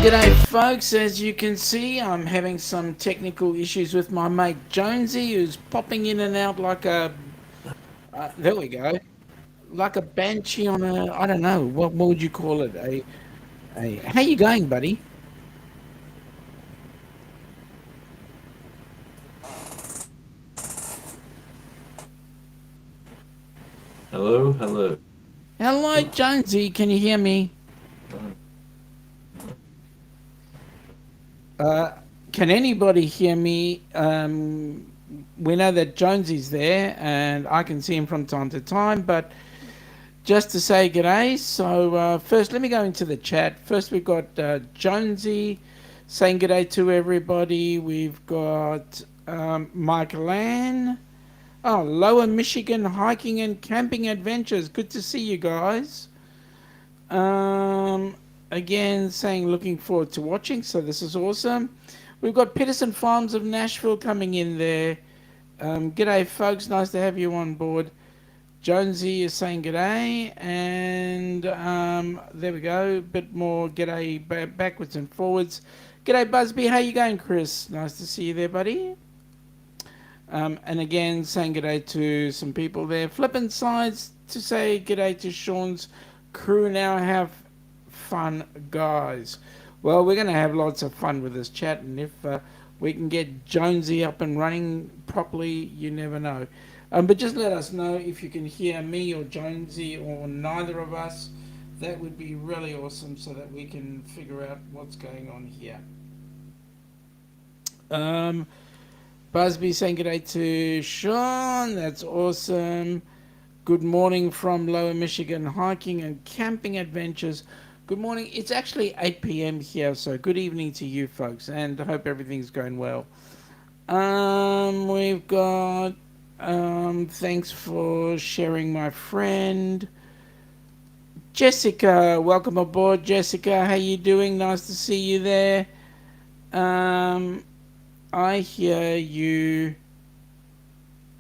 G'day folks, as you can see I'm having some technical issues with my mate Jonesy, who's popping in and out like a, there we go, like a banshee on a, I don't know, what would you call it, how you going buddy? Hello, hello. Hello Jonesy, can you hear me? Can anybody hear me? We know that Jonesy's there and I can see him from time to time, but just to say g'day, so first let me go into the chat. First we've got Jonesy saying g'day to everybody. We've got Michael Ann. Oh, Lower Michigan Hiking and Camping Adventures. Good to see you guys. Again, saying looking forward to watching, so this is awesome. We've got Peterson Farms of Nashville coming in there. G'day, folks. Nice to have you on board. Jonesy is saying g'day, and there we go. A bit more g'day backwards and forwards. G'day, Busby. How you going, Chris? Nice to see you there, buddy. And again, saying g'day to some people there. Flipping sides to say g'day to Sean's crew. Now have fun, guys. Well, we're going to have lots of fun with this chat, and if we can get Jonesy up and running properly, you never know. But just let us know if you can hear me or Jonesy or neither of us. That would be really awesome, so that we can figure out what's going on here. Busby saying good day to Sean. That's awesome. Good morning from Lower Michigan Hiking and Camping Adventures. Good morning. It's actually 8 p.m. here, so good evening to you folks, and I hope everything's going well. We've got thanks for sharing, my friend Jessica. Welcome aboard, Jessica. How you doing? Nice to see you there. I hear you.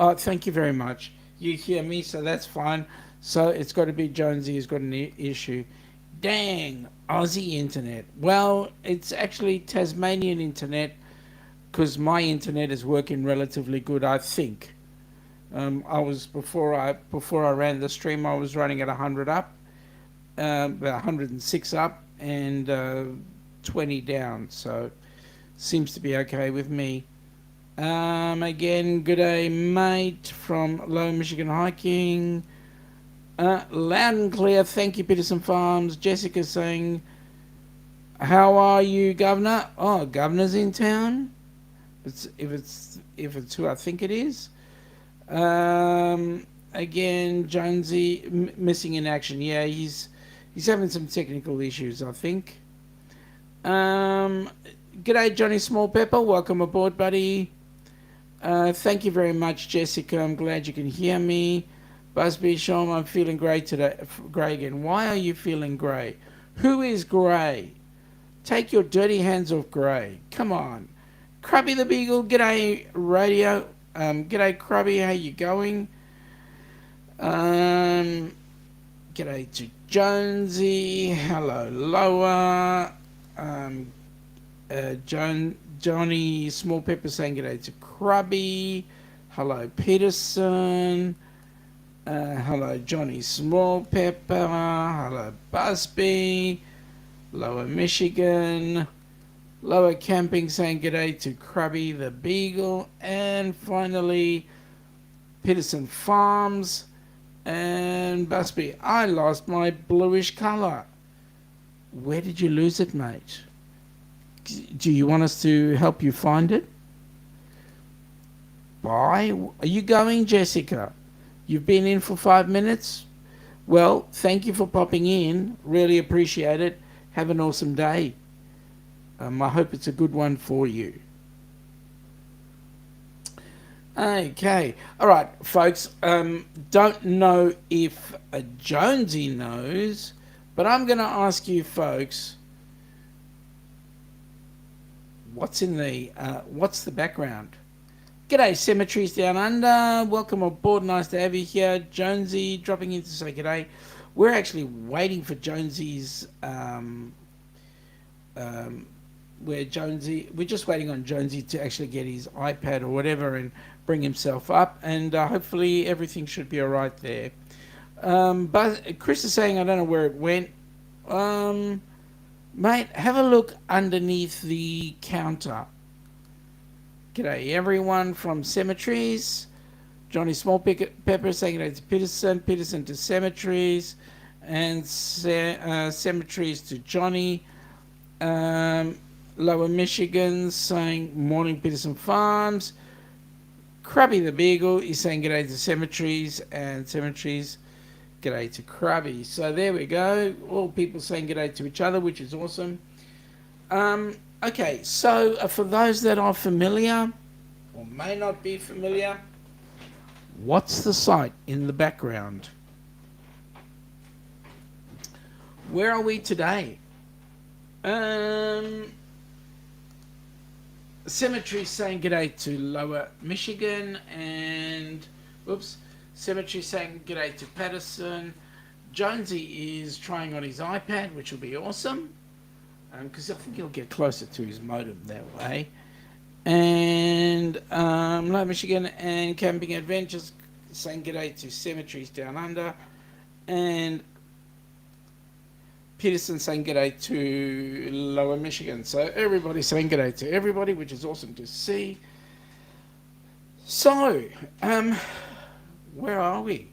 Oh, thank you very much. You hear me, so that's fine. So it's got to be Jonesy who's got an issue. Dang, Aussie internet. Well, it's actually Tasmanian internet, because my internet is working relatively good, I think. I was before I ran the stream, I was running at 100 up, 106 up, and 20 down. So seems to be okay with me. Again, good day, mate, from Low Michigan Hiking. Loud and clear. Thank you, Peterson Farms. Jessica saying, how are you, Governor? Oh, Governor's in town. If it's who I think it is. Again, Jonesy missing in action. Yeah, he's having some technical issues, I think. G'day, Johnny Small Pepper. Welcome aboard, buddy. Thank you very much, Jessica. I'm glad you can hear me. Busby, Sean, I'm feeling grey today. Grey again. Why are you feeling grey? Who is grey? Take your dirty hands off grey. Come on. Crubby the Beagle. G'day, Radio. G'day, Crubby. How you going? G'day to Jonesy. Hello, Lower. Johnny Small Pepper saying g'day to Crubby. Hello, Peterson. Hello, Johnny Small Pepper. Hello, Busby. Lower Michigan. Lower Camping saying g'day to Crubby the Beagle. And finally, Peterson Farms. And Busby, I lost my bluish colour. Where did you lose it, mate? Do you want us to help you find it? Bye. Are you going, Jessica? You've been in for 5 minutes? Well, thank you for popping in. Really appreciate it. Have an awesome day. I hope it's a good one for you. Okay. All right, folks. Don't know if Jonesy knows, but I'm going to ask you folks, what's the background? G'day, Cemeteries Down Under. Welcome aboard. Nice to have you here. Jonesy dropping in to say g'day. We're actually waiting for Jonesy's um, where Jonesy, we're just waiting on Jonesy to actually get his iPad or whatever and bring himself up, and hopefully everything should be all right there. But Chris is saying, I don't know where it went. Um, Mate, have a look underneath the counter. G'day everyone from Cemeteries. Johnny Small Pepper saying g'day to Peterson. Peterson to Cemeteries. And Cemeteries to Johnny. Lower Michigan saying morning Peterson Farms. Krabby the Beagle is saying g'day to Cemeteries. And Cemeteries, g'day to Krabby. So there we go. All people saying g'day to each other, which is awesome. Okay, so for those that are familiar or may not be familiar, what's the site in the background? Where are we today? Cemetery saying g'day to Lower Michigan, and Cemetery saying g'day to Patterson. Jonesy is trying on his iPad, which will be awesome, because I think he'll get closer to his modem that way. And Lower Michigan and Camping Adventures saying g'day to Cemeteries Down Under, and Peterson saying g'day to Lower Michigan. So everybody's saying g'day to everybody, which is awesome to see. So, where are we?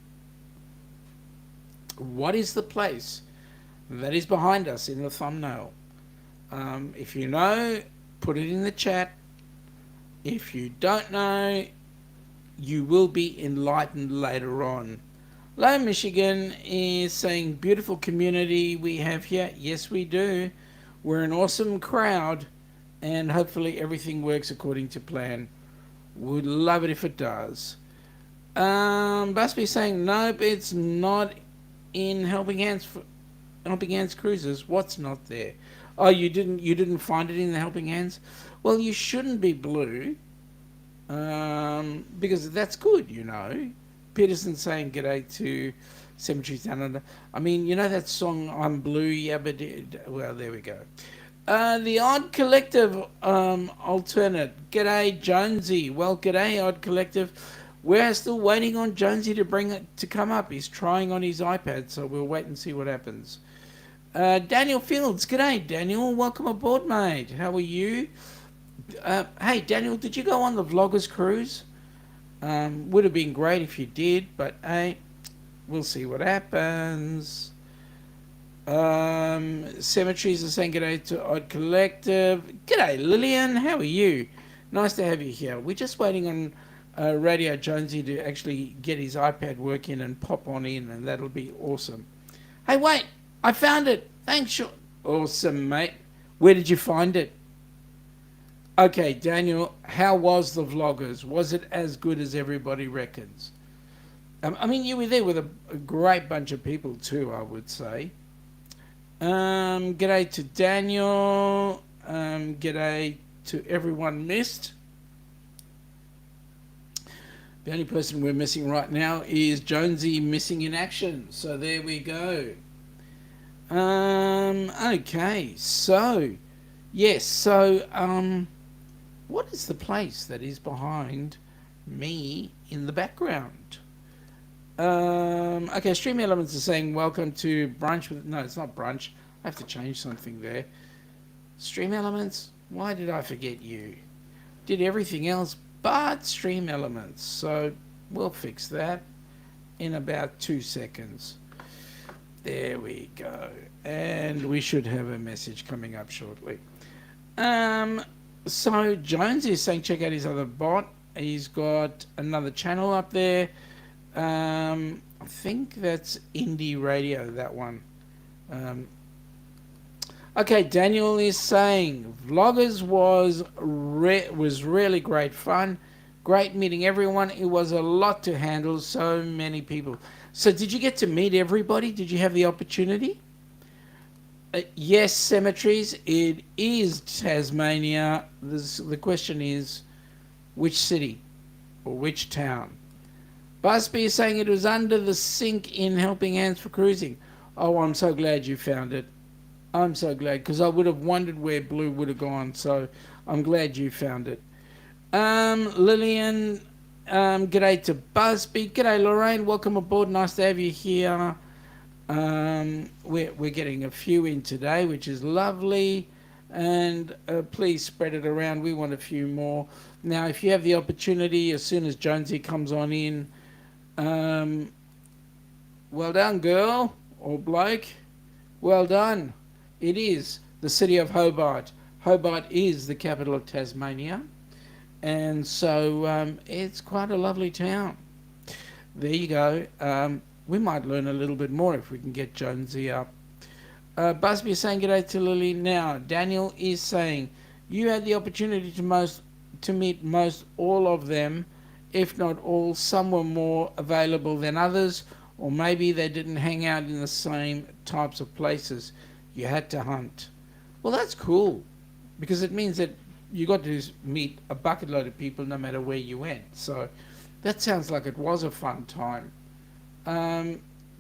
What is the place that is behind us in the thumbnail? If you know, put it in the chat. If you don't know, you will be enlightened later on. Low Michigan is saying, beautiful community we have here. Yes, we do. We're an awesome crowd, and hopefully everything works according to plan. Would love it if it does. Busby saying, nope, it's not in Helping Hands Cruisers. What's not there? Oh, you didn't find it in the Helping Hands? Well, you shouldn't be blue, because that's good, you know. Peterson saying g'day to Cemeteries Down Under. I mean, you know that song, I'm Blue, yeah, but... well, there we go. The Odd Collective alternate. G'day, Jonesy. Well, g'day, Odd Collective. We're still waiting on Jonesy to come up. He's trying on his iPad, so we'll wait and see what happens. Daniel Fields. G'day, Daniel. Welcome aboard, mate. How are you? Hey, Daniel, did you go on the Vloggers Cruise? Would have been great if you did, but hey, we'll see what happens. Cemeteries are saying g'day to Odd Collective. G'day, Lillian. How are you? Nice to have you here. We're just waiting on Radio Jonesy to actually get his iPad working and pop on in, and that'll be awesome. Hey, wait. I found it. Thanks. Awesome, mate. Where did you find it? Okay, Daniel, how was the Vloggers? Was it as good as everybody reckons? I mean, you were there with a great bunch of people too, I would say. G'day to Daniel. G'day to everyone missed. The only person we're missing right now is Jonesy missing in action. So there we go. Okay, so, yes, so, what is the place that is behind me in the background? Okay, Stream Elements is saying welcome to brunch with... No, it's not brunch. I have to change something there. Stream Elements, why did I forget you? Did everything else but Stream Elements. So we'll fix that in about 2 seconds. There we go. And we should have a message coming up shortly. So Jones is saying check out his other bot. He's got another channel up there. I think that's Indie Radio, that one. Okay, Daniel is saying Vloggers was really great fun. Great meeting everyone. It was a lot to handle, so many people. So did you get to meet everybody? Did you have the opportunity? Yes, Cemeteries. It is Tasmania. The question is, which city or which town? Busby is saying it was under the sink in Helping Hands for Cruising. Oh, I'm so glad you found it. I'm so glad, because I would have wondered where Blue would have gone. So I'm glad you found it. Lillian, g'day to Busby. G'day, Lorraine. Welcome aboard. Nice to have you here. We're getting a few in today, which is lovely. And please spread it around. We want a few more. Now, if you have the opportunity, as soon as Jonesy comes on in, well done, girl or bloke. Well done. It is the city of Hobart. Hobart is the capital of Tasmania. And so it's quite a lovely town. There you go. We might learn a little bit more if we can get Jonesy up. Busby is saying g'day to Lily. Now, Daniel is saying you had the opportunity to meet most all of them, if not all. Some were more available than others, or maybe they didn't hang out in the same types of places. You had to hunt. Well, that's cool, because it means that you got to meet a bucket load of people no matter where you went. So that sounds like it was a fun time.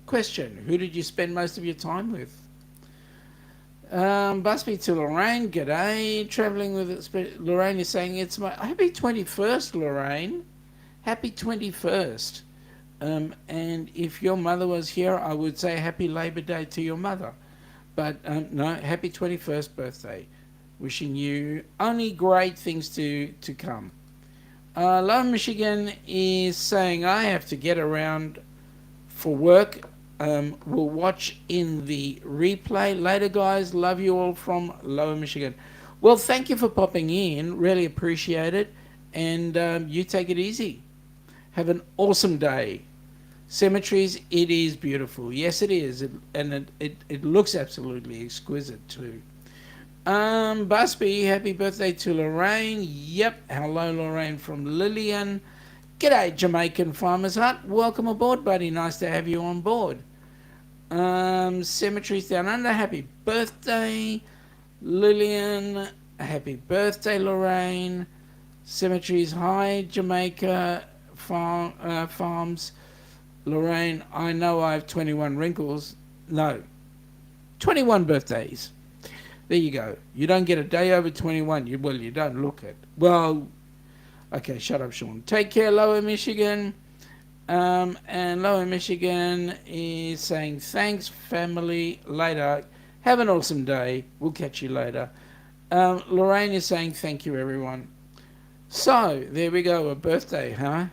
Question, who did you spend most of your time with? Busby to Lorraine, g'day. Travelling with Lorraine is saying it's my happy 21st, Lorraine. Happy 21st. And if your mother was here, I would say happy Labour Day to your mother. But no, happy 21st birthday. Wishing you only great things to come. Lower Michigan is saying I have to get around for work. We'll watch in the replay later, guys. Love you all from Lower Michigan. Well, thank you for popping in. Really appreciate it. And you take it easy. Have an awesome day. Cemeteries, it is beautiful. Yes, it is. And it looks absolutely exquisite too. Busby, happy birthday to Lorraine. Yep. Hello, Lorraine from Lillian. G'day, Jamaican Farmers Hut. Welcome aboard, buddy. Nice to have you on board. Cemeteries Down Under, happy birthday. Lillian, happy birthday, Lorraine. Cemeteries High, Jamaica Farms. Lorraine, I know I have 21 wrinkles. No, 21 birthdays. There you go. You don't get a day over 21. You don't look it. Well, okay, shut up, Sean. Take care, Lower Michigan. And Lower Michigan is saying, thanks, family. Later. Have an awesome day. We'll catch you later. Lorraine is saying, thank you, everyone. So, there we go. A birthday, huh?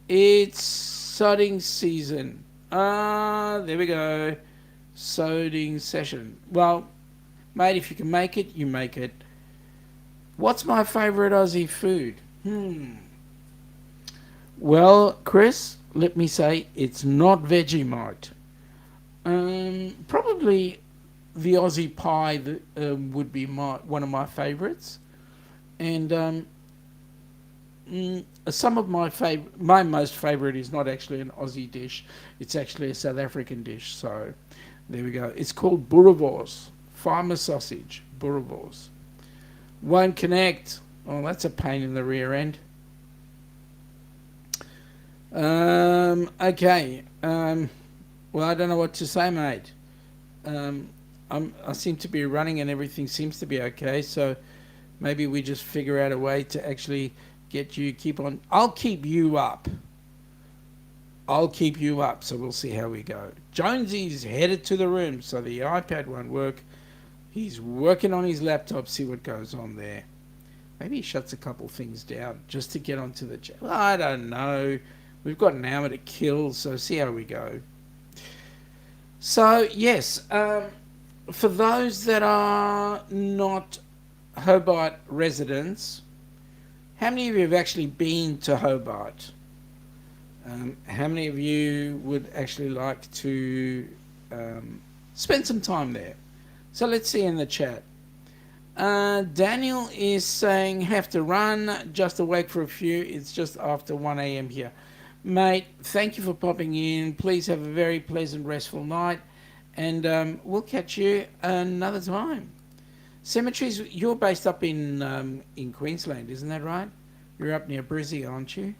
It's sodding season. There we go. Sodding session. Well, mate, if you can make it, you make it. What's my favourite Aussie food? Well, Chris, let me say it's not Vegemite. Probably the Aussie pie that, would be one of my favourites. And some of my most favourite is not actually an Aussie dish. It's actually a South African dish. So there we go. It's called boerewors. Farmer sausage. Boerewors. Won't connect. Oh, that's a pain in the rear end. Okay. Well, I don't know what to say, mate. I seem to be running and everything seems to be okay. So maybe we just figure out a way to actually get you keep on. I'll keep you up. So we'll see how we go. Jonesy's headed to the room, so the iPad won't work. He's working on his laptop, see what goes on there. Maybe he shuts a couple things down just to get onto the chat. Well, I don't know. We've got an hour to kill, so see how we go. So, yes, for those that are not Hobart residents, how many of you have actually been to Hobart? How many of you would actually like to spend some time there? So let's see in the chat. Daniel is saying, have to run, just awake for a few. It's just after 1 a.m. here. Mate, thank you for popping in. Please have a very pleasant, restful night. And we'll catch you another time. Cemeteries, you're based up in Queensland, isn't that right? You're up near Brizzy, aren't you?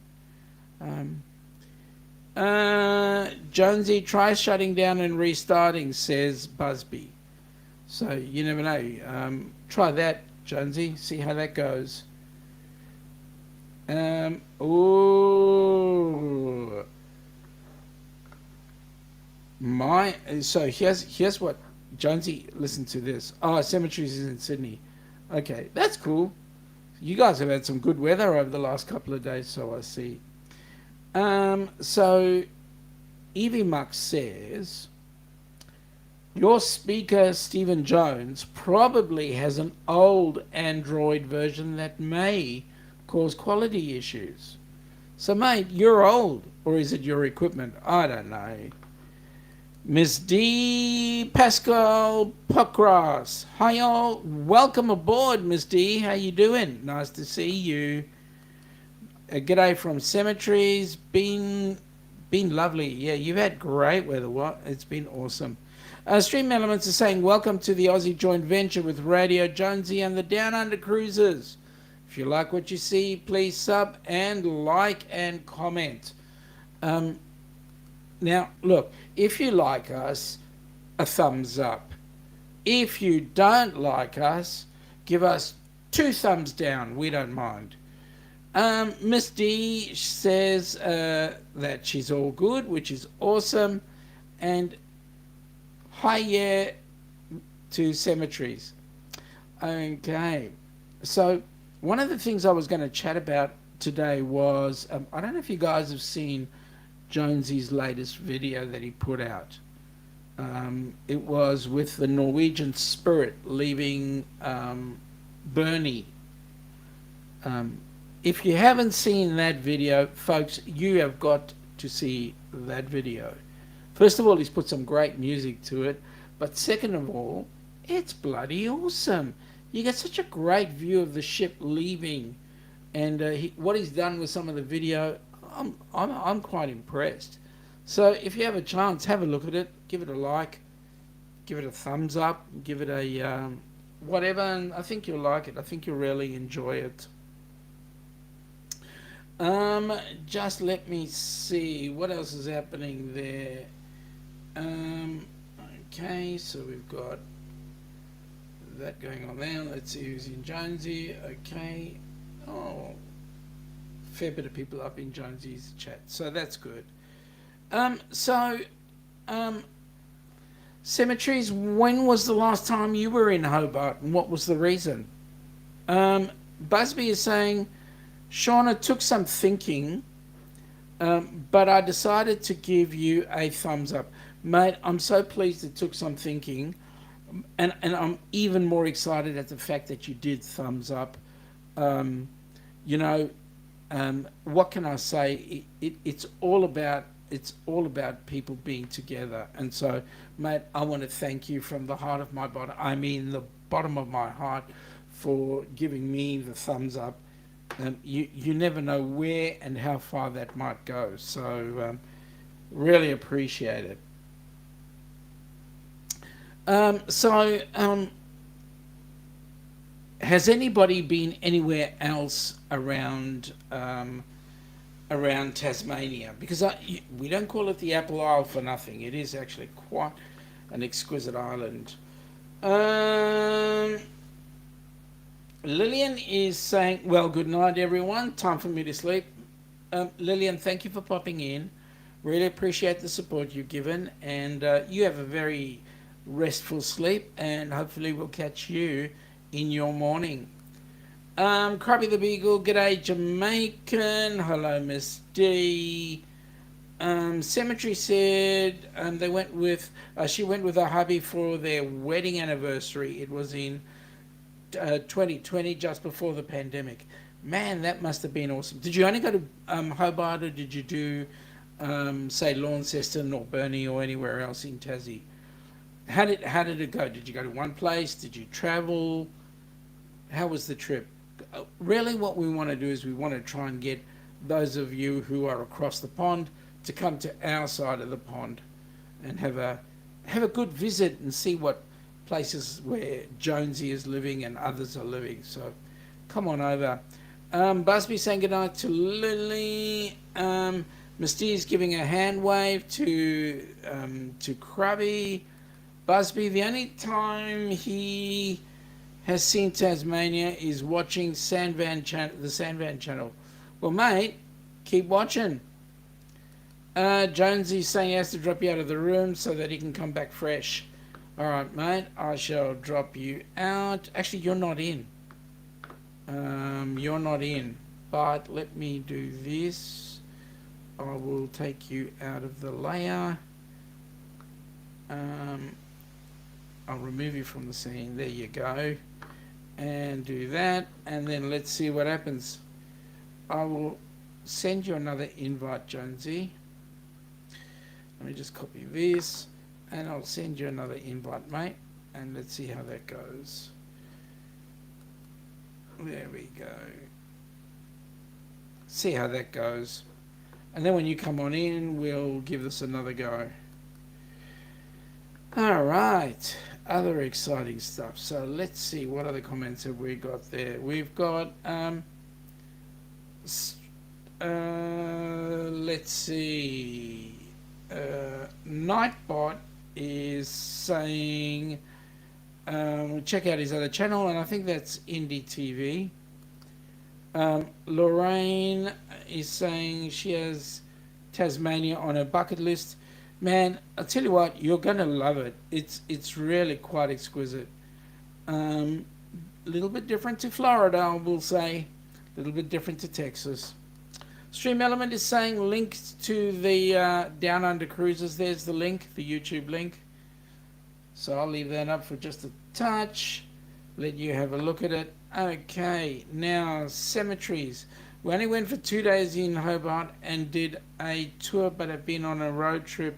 Jonesy, try shutting down and restarting, says Busby. So you never know. Try that, Jonesy. See how that goes. Oh, my. So here's what Jonesy. Listen to this. Oh, Cemeteries is in Sydney. Okay, that's cool. You guys have had some good weather over the last couple of days, so I see. So Evie Muck says your speaker Stephen Jones probably has an old Android version that may cause quality issues. So, mate, you're old, or is it your equipment? I don't know. Miss D. Pascal Pocross. Hi, all. Welcome aboard, Miss D. How you doing? Nice to see you. A g'day from Cemeteries. Been lovely. Yeah, you've had great weather. What? It's been awesome. Stream Elements is saying, welcome to the Aussie joint venture with Radio Jonesy and the Downunder Cruisers. If you like what you see, please sub and like and comment. Now, look, if you like us, a thumbs up. If you don't like us, give us 2 thumbs down. We don't mind. Miss D says that she's all good, which is awesome. And hi, yeah, to Cemeteries. Okay. So one of the things I was going to chat about today was, I don't know if you guys have seen Jonesy's latest video that he put out. It was with the Norwegian Spirit leaving Bernie. If you haven't seen that video, folks, you have got to see that video. First of all, he's put some great music to it, but second of all, it's bloody awesome. You get such a great view of the ship leaving, and what he's done with some of the video, I'm quite impressed. So if you have a chance, have a look at it, give it a like, give it a thumbs up, give it a whatever, and I think you'll like it. I think you'll really enjoy it. Just let me see what else is happening there. Okay, so we've got that going on there. Let's see who's in Jonesy. Okay. Oh, fair bit of people up in Jonesy's chat, so that's good. Cemeteries, when was the last time you were in Hobart and what was the reason? Busby is saying, Shauna, took some thinking, but I decided to give you a thumbs up. Mate, I'm so pleased it took some thinking, and I'm even more excited at the fact that you did thumbs up. What can I say? It's all about people being together. And so, mate, I want to thank you from the heart of my bottom. I mean, the bottom of my heart, for giving me the thumbs up. You never know where and how far that might go. So, really appreciate it. Has anybody been anywhere else around Tasmania? Because we don't call it the Apple Isle for nothing. It is actually quite an exquisite island. Lillian is saying, well, good night, everyone. Time for me to sleep. Lillian, thank you for popping in. Really appreciate the support you've given. And you have a very restful sleep. And hopefully we'll catch you in your morning. Krabby the Beagle, g'day Jamaican. Hello, Miss D. Cemetery said she went with her hubby for their wedding anniversary. It was in 2020, just before the pandemic. Man, that must have been awesome. Did you only go to Hobart, or did you do, say, Launceston or Burnie or anywhere else in Tassie? How did it go? Did you go to one place? Did you travel? How was the trip? Really, what we want to do is we want to try and get those of you who are across the pond to come to our side of the pond and have a good visit and see what places where Jonesy is living and others are living. So come on over. Busby saying goodnight to Lily. Misty is giving a hand wave to Krabby. Busby, the only time he has seen Tasmania is watching the Sandvan channel. Well, mate, keep watching. Jonesy's saying he has to drop you out of the room so that he can come back fresh. All right, mate, I shall drop you out. Actually, you're not in. You're not in. But let me do this. I will take you out of the layer. I'll remove you from the scene. There you go. And do that. And then let's see what happens. I will send you another invite, Jonesy. Let me just copy this. And I'll send you another invite, mate. And let's see how that goes. There we go. See how that goes. And then when you come on in, we'll give this another go. All right. Other exciting stuff. So let's see, what other comments have we got there? We've got, let's see. Nightbot is saying, check out his other channel, and I think that's Indie TV. Lorraine is saying she has Tasmania on her bucket list. Man, I'll tell you what, you're going to love it. It's really quite exquisite. A little bit different to Florida, I will say. A little bit different to Texas. Stream Element is saying links to the Downunder Cruisers. There's the link, the YouTube link. So I'll leave that up for just a touch. Let you have a look at it. Okay, now cemeteries. We only went for 2 days in Hobart and did a tour, but have been on a road trip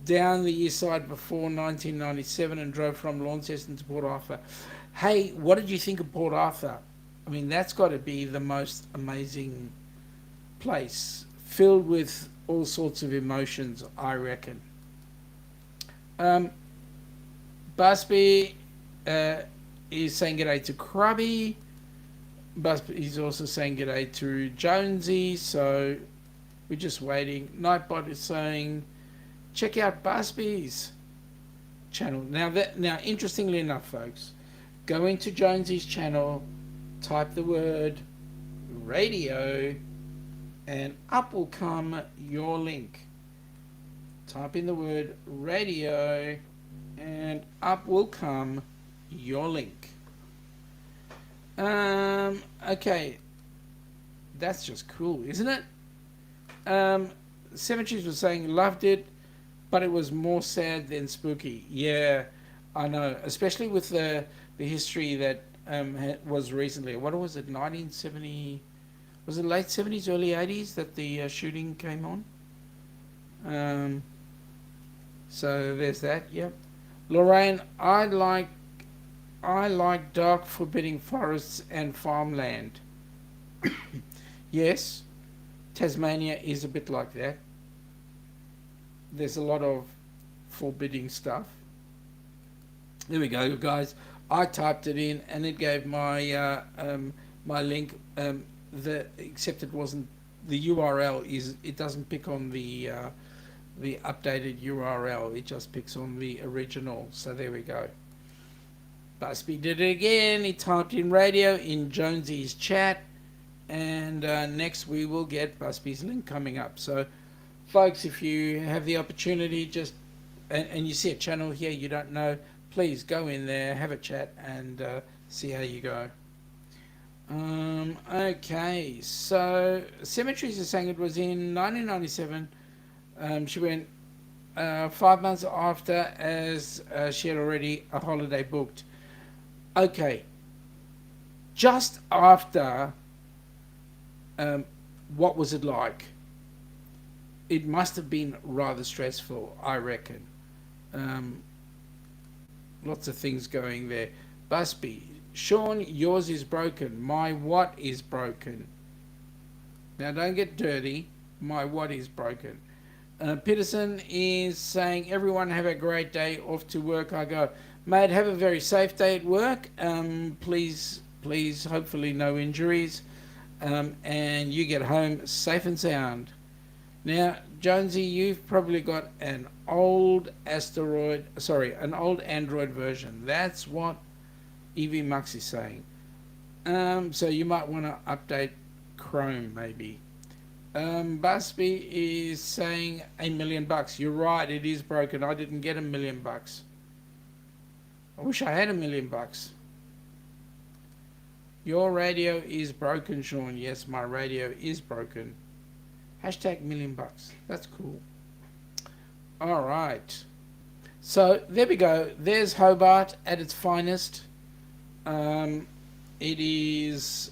down the east side before 1997 and drove from Launceston to Port Arthur. Hey, what did you think of Port Arthur? I mean, that's got to be the most amazing place, filled with all sorts of emotions, I reckon. Busby is saying g'day to Krubby. Busby is also saying g'day to Jonesy, so we're just waiting. Nightbot is saying check out Busby's channel. Now, interestingly enough, folks, go into Jonesy's channel, type the word radio, and up will come your link. Type in the word radio, and up will come your link. Okay, that's just cool, isn't it? Cemeteries was saying loved it, but it was more sad than spooky. Yeah, I know, especially with the history that was recently. What was it, 1970? Was it late 70s, early 80s that the shooting came on? So there's that. Yep. Lorraine, I like dark, forbidding forests and farmland. Yes, Tasmania is a bit like that. There's a lot of forbidding stuff. There we go, guys. I typed it in, and it gave my my link. Except it wasn't the URL. It doesn't pick on the updated URL. It just picks on the original. So there we go. Busby did it again. He typed in radio in Jonesy's chat, and next we will get Busby's link coming up. So, folks, if you have the opportunity, just and you see a channel here you don't know, please go in there, have a chat, and see how you go. Okay, so Cemeteries is saying it was in 1997. She went 5 months after, as she had already a holiday booked. Okay, just after, what was it like? It must have been rather stressful, I reckon. Lots of things going there. Busby, Sean, yours is broken. My what is broken? Now don't get dirty. My what is broken? Peterson is saying, everyone have a great day, off to work I go. Mate, have a very safe day at work. Please, hopefully no injuries. And you get home safe and sound. Now, Jonesy, you've probably got an old an old Android version. That's what EVMux is saying. So you might want to update Chrome maybe. Busby is saying $1,000,000. You're right, it is broken. I didn't get $1,000,000. I wish I had $1,000,000. Your radio is broken, Sean. Yes, my radio is broken. Hashtag $1,000,000. That's cool. All right. So there we go. There's Hobart at its finest. It is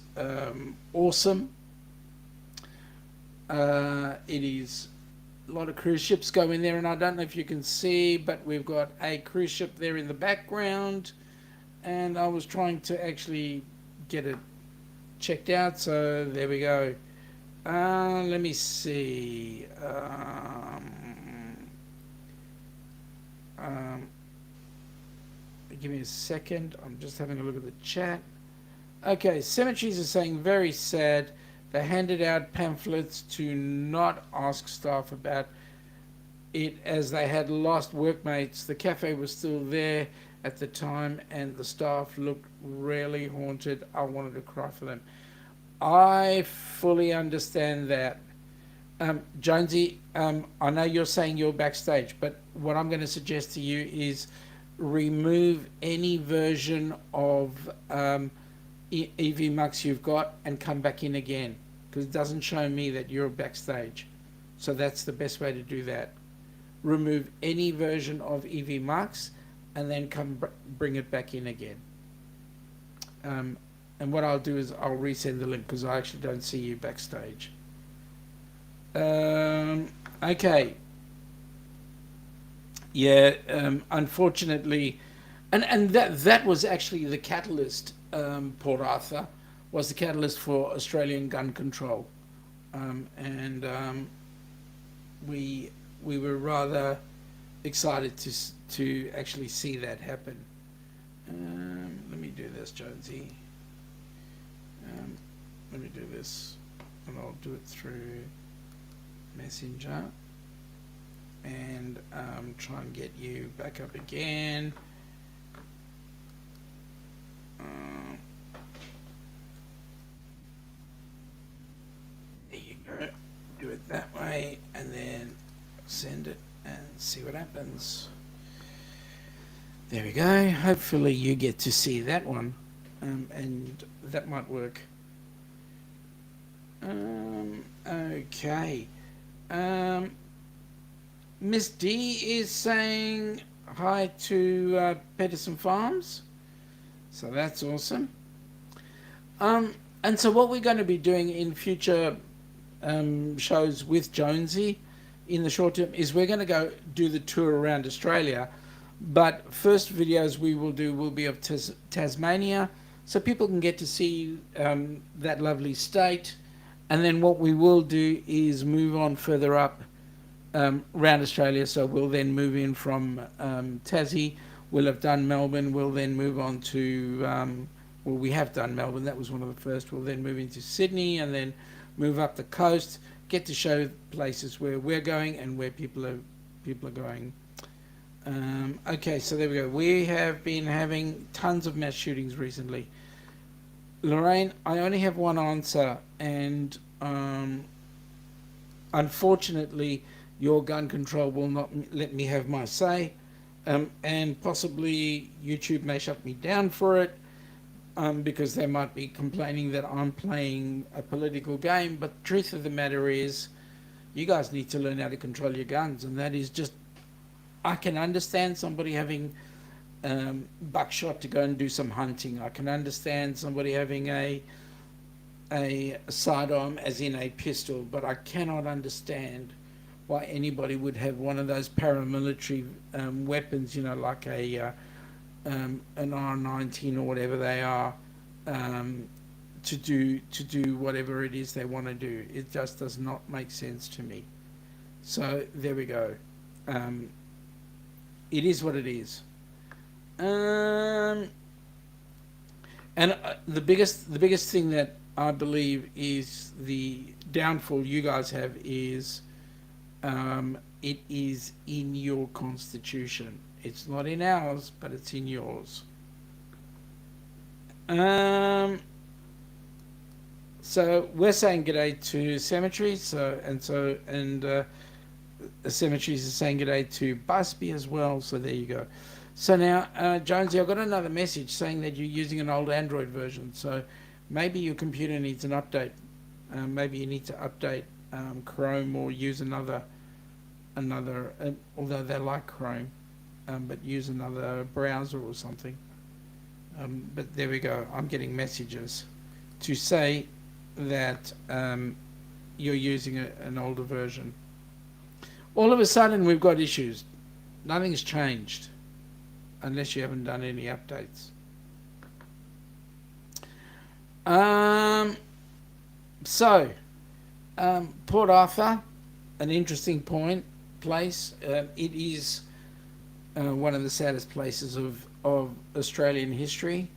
awesome. It is a lot of cruise ships go in there, and I don't know if you can see, but we've got a cruise ship there in the background, and I was trying to actually get it checked out, so there we go. Let me see. Give me a second. I'm just having a look at the chat. Okay, Cemeteries are saying very sad. They handed out pamphlets to not ask staff about it as they had lost workmates. The cafe was still there at the time and the staff looked really haunted. I wanted to cry for them. I fully understand that. Jonesy, I know you're saying you're backstage, but what I'm going to suggest to you is remove any version of EVMux you've got and come back in again, because it doesn't show me that you're backstage. So that's the best way to do that. Remove any version of EVMux and then come bring it back in again. And what I'll do is I'll resend the link because I actually don't see you backstage. Okay. Yeah, unfortunately, and that was actually the catalyst. Port Arthur was the catalyst for Australian gun control, and we were rather excited to actually see that happen. Let me do this, Jonesy. Let me do this, and I'll do it through Messenger, and try and get you back up again. There you go. Do it that way, and then send it and see what happens. There we go. Hopefully you get to see that one, and that might work. Okay. Miss D is saying hi to Pedersen Farms. So that's awesome. And so what we're going to be doing in future shows with Jonesy in the short term is we're going to go do the tour around Australia. But first videos we will do will be of Tasmania, so people can get to see that lovely state. And then what we will do is move on further up around Australia. So we'll then move in from Tassie. We'll have done Melbourne. We'll then move on to, well, we have done Melbourne. That was one of the first. We'll then move into Sydney and then move up the coast, get to show places where we're going and where people are going. Okay, so there we go. We have been having tons of mass shootings recently. Lorraine, I only have one answer, and unfortunately, your gun control will not let me have my say, and possibly YouTube may shut me down for it, because they might be complaining that I'm playing a political game. But the truth of the matter is, you guys need to learn how to control your guns, and that is just, I can understand somebody having buckshot to go and do some hunting. I can understand somebody having a sidearm, as in a pistol, but I cannot understand why anybody would have one of those paramilitary weapons, you know, like an R19 or whatever they are, to do whatever it is they want to do. It just does not make sense to me. So there we go. It is what it is. And the biggest thing that I believe is the downfall you guys have is It is in your constitution. It's not in ours, but it's in yours. Um, so we're saying g'day to cemeteries. Cemeteries are saying g'day to Busby as well. So there you go. So now, Jonesy, I've got another message saying that you're using an old Android version. So maybe your computer needs an update. Maybe you need to update Chrome or use another. Although they like Chrome, but use another browser or something. But there we go. I'm getting messages to say that you're using an older version. All of a sudden, we've got issues. Nothing's changed unless you haven't done any updates. So, Port Arthur, an interesting place. It is one of the saddest places of Australian history.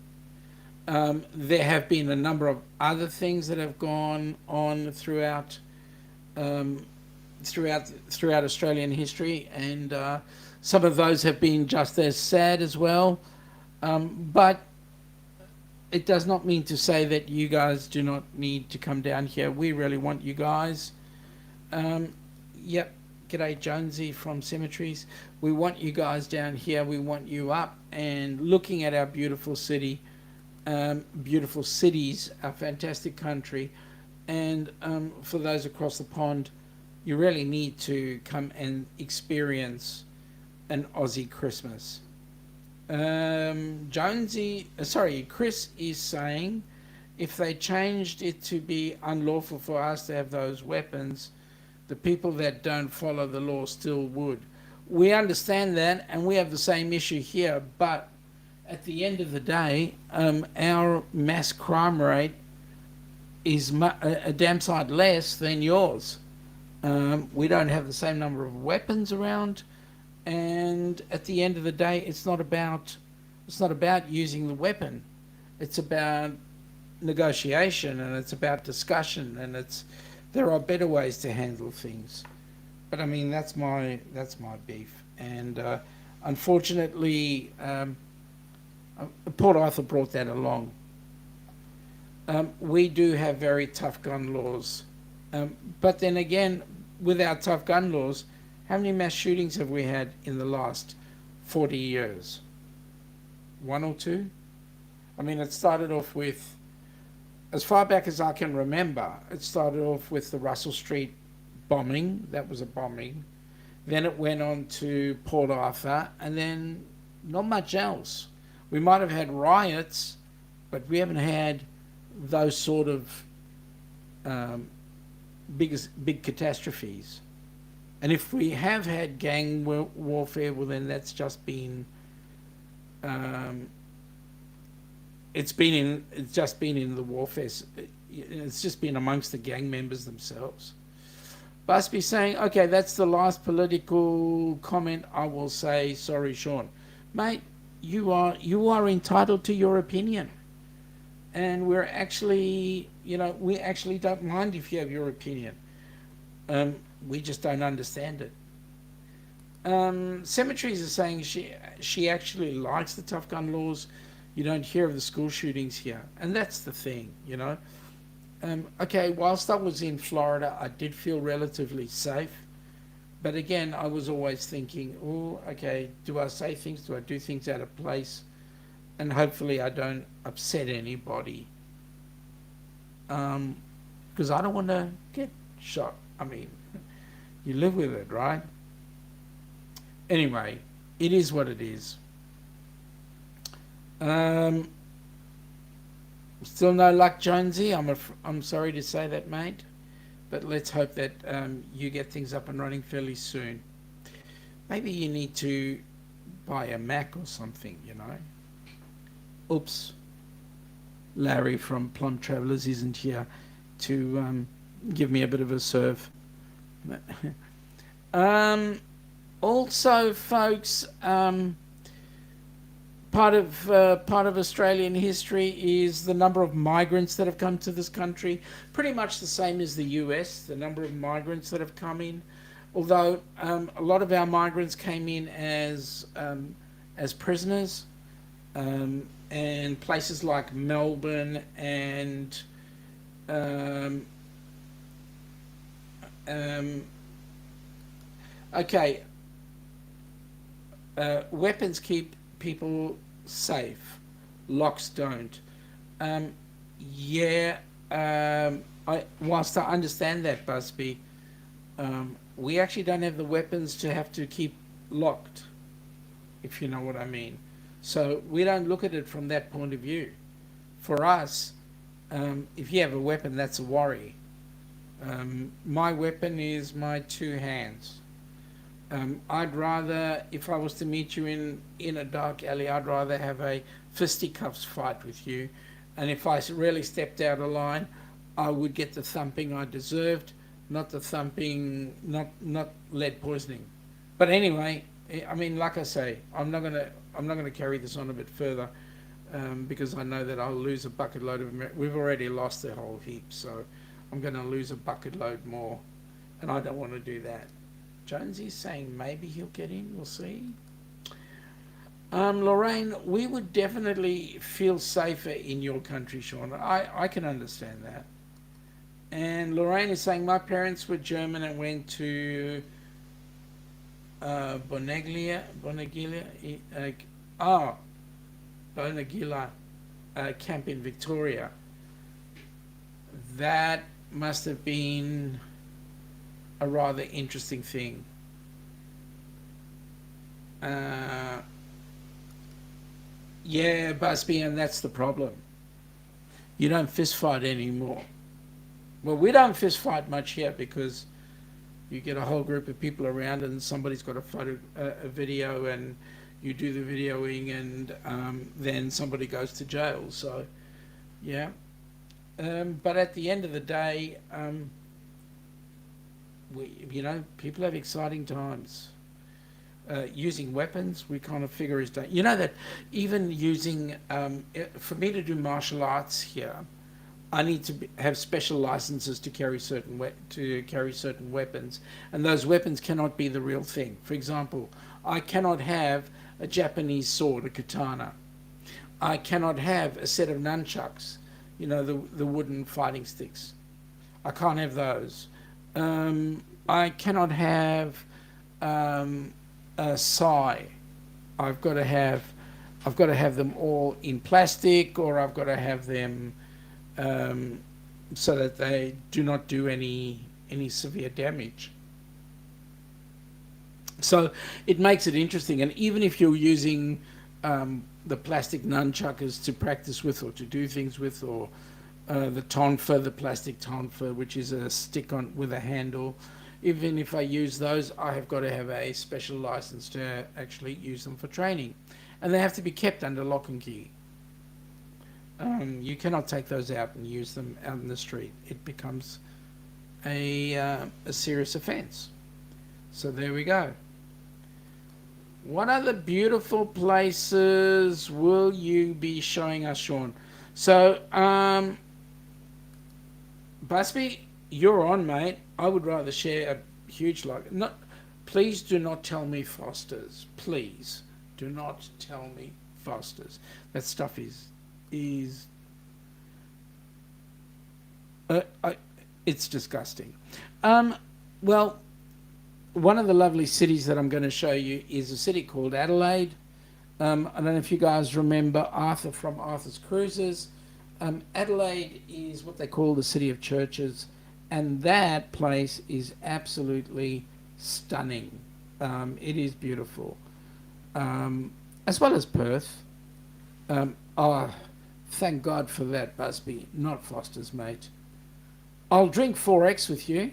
There have been a number of other things that have gone on throughout Australian history, and some of those have been just as sad as well. But it does not mean to say that you guys do not need to come down here. We really want you guys. Yep. G'day, Jonesy from Cemeteries. We want you guys down here. We want you up and looking at our beautiful city, beautiful cities, our fantastic country. And for those across the pond, you really need to come and experience an Aussie Christmas. Chris is saying if they changed it to be unlawful for us to have those weapons, the people that don't follow the law still would. We understand that, and we have the same issue here, but at the end of the day, our mass crime rate is a damn sight less than yours. We don't have the same number of weapons around, and at the end of the day, it's not about using the weapon. It's about negotiation, and it's about discussion, and there are better ways to handle things. But I mean, that's my beef, and unfortunately, Port Arthur brought that along. We do have very tough gun laws, but then again, with our tough gun laws, how many mass shootings have we had in the last 40 years? One or two? I mean, it started off with, as far back as I can remember, it started off with the Russell Street bombing. That was a bombing. Then it went on to Port Arthur, and then not much else. We might have had riots, but we haven't had those sort of big catastrophes. And if we have had gang warfare, well, then that's just been it's just been in the warfare. It's just been amongst the gang members themselves. Busby saying, okay, that's the last political comment I will say. Sorry, Sean. Mate, you are entitled to your opinion. And we actually don't mind if you have your opinion. We just don't understand it. Cemeteries are saying she actually likes the tough gun laws. You don't hear of the school shootings here. And that's the thing, you know. Okay, whilst I was in Florida, I did feel relatively safe. But again, I was always thinking, oh, okay, do I say things? Do I do things out of place? And hopefully I don't upset anybody. Because I don't want to get shot. I mean, you live with it, right? Anyway, it is what it is. Still no luck, Jonesy. I'm sorry to say that, mate. But let's hope that you get things up and running fairly soon. Maybe you need to buy a Mac or something, you know. Oops. Larry from Plum Travellers isn't here to give me a bit of a serve. Also, folks, part of Australian history is the number of migrants that have come to this country. Pretty much the same as the US, the number of migrants that have come in. although a lot of our migrants came in as prisoners, and places like Melbourne and um, um, okay, weapons keep people safe. Locks don't. Um, yeah, whilst I understand that, Busby, we actually don't have the weapons to have to keep locked, if you know what I mean. So we don't look at it from that point of view. For us, if you have a weapon, that's a worry. My weapon is my two hands. I'd rather, if I was to meet you in a dark alley, I'd rather have a fisticuffs fight with you. And if I really stepped out of line, I would get the thumping I deserved, not the thumping, not lead poisoning. But anyway, I mean, like I say, I'm not gonna carry this on a bit further, because I know that I'll lose a bucket load of. We've already lost a whole heap, so I'm going to lose a bucket load more, and I don't want to do that. Jonesy's saying maybe he'll get in. We'll see. Lorraine, we would definitely feel safer in your country, Sean. I can understand that. And Lorraine is saying my parents were German and went to Boneglia, Bonegilla camp in Victoria. That must have been a rather interesting thing. Yeah, Busby, and that's the problem. You don't fist fight anymore. Well, we don't fist fight much here because you get a whole group of people around and somebody's got a video, and you do the videoing, and then somebody goes to jail. So, yeah. But at the end of the day, people have exciting times. Using weapons, we kind of figure is done. You know that even using, for me to do martial arts here, I need to have special licenses to carry certain weapons, and those weapons cannot be the real thing. For example, I cannot have a Japanese sword, a katana. I cannot have a set of nunchucks, the wooden fighting sticks. I can't have those. I cannot have a sai. I've got to have them all in plastic, or I've got to have them so that they do not do any severe damage. So it makes it interesting. And even if you're using the plastic nunchuckers to practice with, or to do things with, or the tonfa, the plastic tonfa, which is a stick on with a handle, even if I use those, I have got to have a special license to actually use them for training, and they have to be kept under lock and key. You cannot take those out and use them out in the street. It becomes a serious offence. So there we go. What other beautiful places will you be showing us, Sean? So, Busby, you're on, mate. I would rather share a huge please do not tell me Foster's. Please do not tell me Foster's. That stuff is it's disgusting. Well, one of the lovely cities that I'm going to show you is a city called Adelaide. I don't know if you guys remember Arthur from Arthur's Cruisers. Adelaide is what they call the city of churches, and that place is absolutely stunning. It is beautiful, as well as Perth. Thank God for that, Busby, not Foster's, mate. I'll drink 4X with you.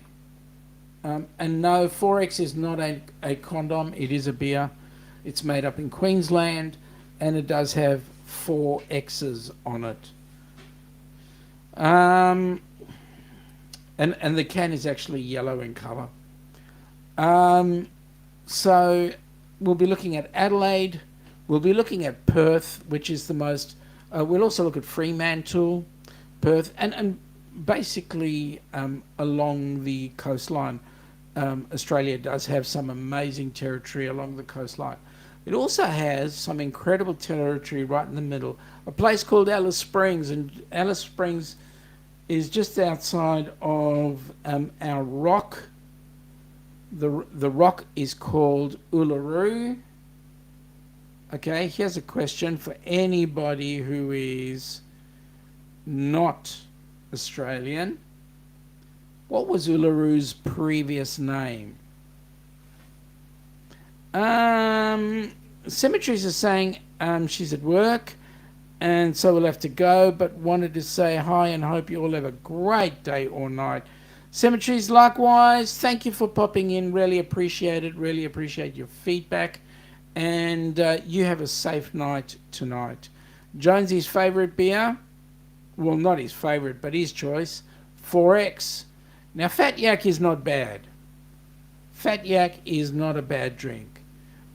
And no, 4X is not a condom, it is a beer. It's made up in Queensland, and it does have 4 X's on it. And the can is actually yellow in colour. So we'll be looking at Adelaide. We'll be looking at Perth, which is the most... we'll also look at Fremantle, Perth, and basically along the coastline. Australia does have some amazing territory along the coastline. It also has some incredible territory right in the middle. A place called Alice Springs, and Alice Springs is just outside of our rock. The rock is called Uluru. Okay, here's a question for anybody who is not Australian. What was Uluru's previous name? Cemeteries are saying she's at work and so we'll have to go, but wanted to say hi and hope you all have a great day or night. Cemeteries, likewise, thank you for popping in. Really appreciate it. Really appreciate your feedback. And you have a safe night tonight. Jonesy's favourite beer? Well, not his favourite, but his choice. 4X. Now, Fat Yak is not bad. Fat Yak is not a bad drink.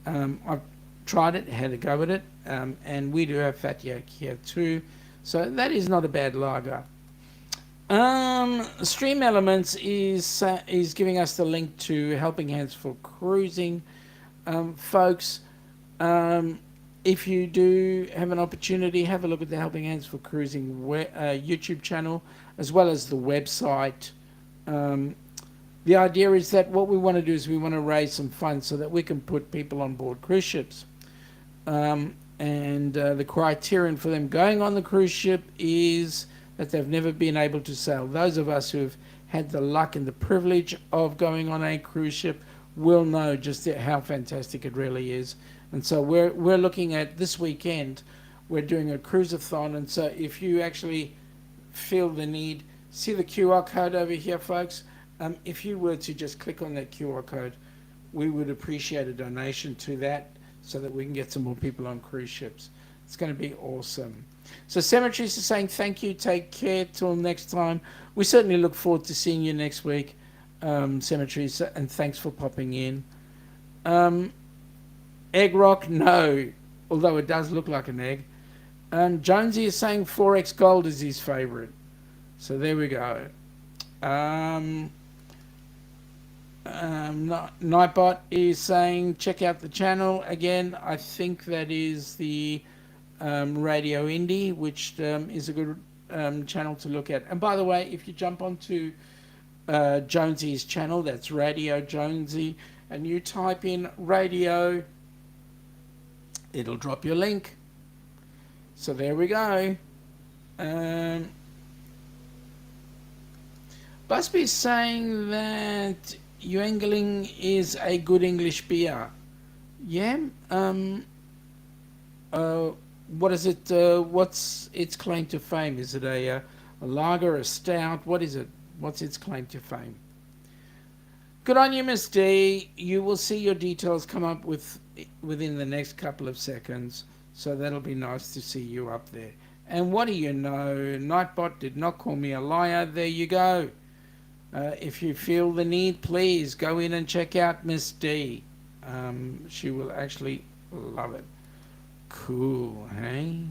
I've tried it, had a go at it, and we do have Fat Yak here too. So that is not a bad lager. Stream Elements is giving us the link to Helping Hands for Cruising. Folks, if you do have an opportunity, have a look at the Helping Hands for Cruising YouTube channel, as well as the website. The idea is that what we want to do is we want to raise some funds so that we can put people on board cruise ships. And the criterion for them going on the cruise ship is that they've never been able to sail. Those of us who've had the luck and the privilege of going on a cruise ship will know just how fantastic it really is. And so we're looking at this weekend, we're doing a cruise-a-thon. And so if you actually feel the need, see the QR code over here, folks. If you were to just click on that QR code, we would appreciate a donation to that so that we can get some more people on cruise ships. It's going to be awesome. So Cemeteries is saying thank you, take care, till next time. We certainly look forward to seeing you next week, Cemeteries, and thanks for popping in. Egg Rock, no, although it does look like an egg. Jonesy is saying 4X Gold is his favourite. So there we go. Nightbot is saying check out the channel. Again, I think that is the Radio Indie, which is a good channel to look at. And by the way, if you jump onto Jonesy's channel, that's Radio Jonesy, and you type in radio, it'll drop your link. So there we go. Busby is saying that Yuengling is a good English beer. Yeah. What is it? What's its claim to fame? Is it a lager, a stout? What is it? What's its claim to fame? Good on you, Miss D. You will see your details come up within the next couple of seconds. So that'll be nice to see you up there. And what do you know? Nightbot did not call me a liar. There you go. If you feel the need, please go in and check out Miss D. She will actually love it. Cool, hey?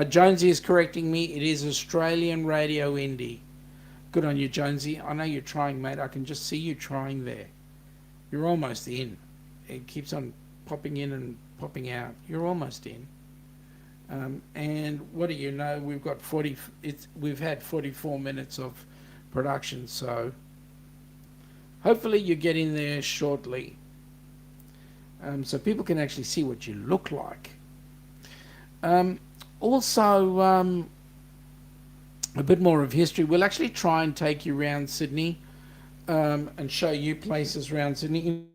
Jonesy is correcting me. It is Australian Radio Indie. Good on you, Jonesy. I know you're trying, mate. I can just see you trying there. You're almost in. It keeps on popping in and popping out. You're almost in. And what do you know? We've had 44 minutes of production, so hopefully you get in there shortly, so people can actually see what you look like. Also, a bit more of history. We'll actually try and take you around Sydney and show you places around Sydney.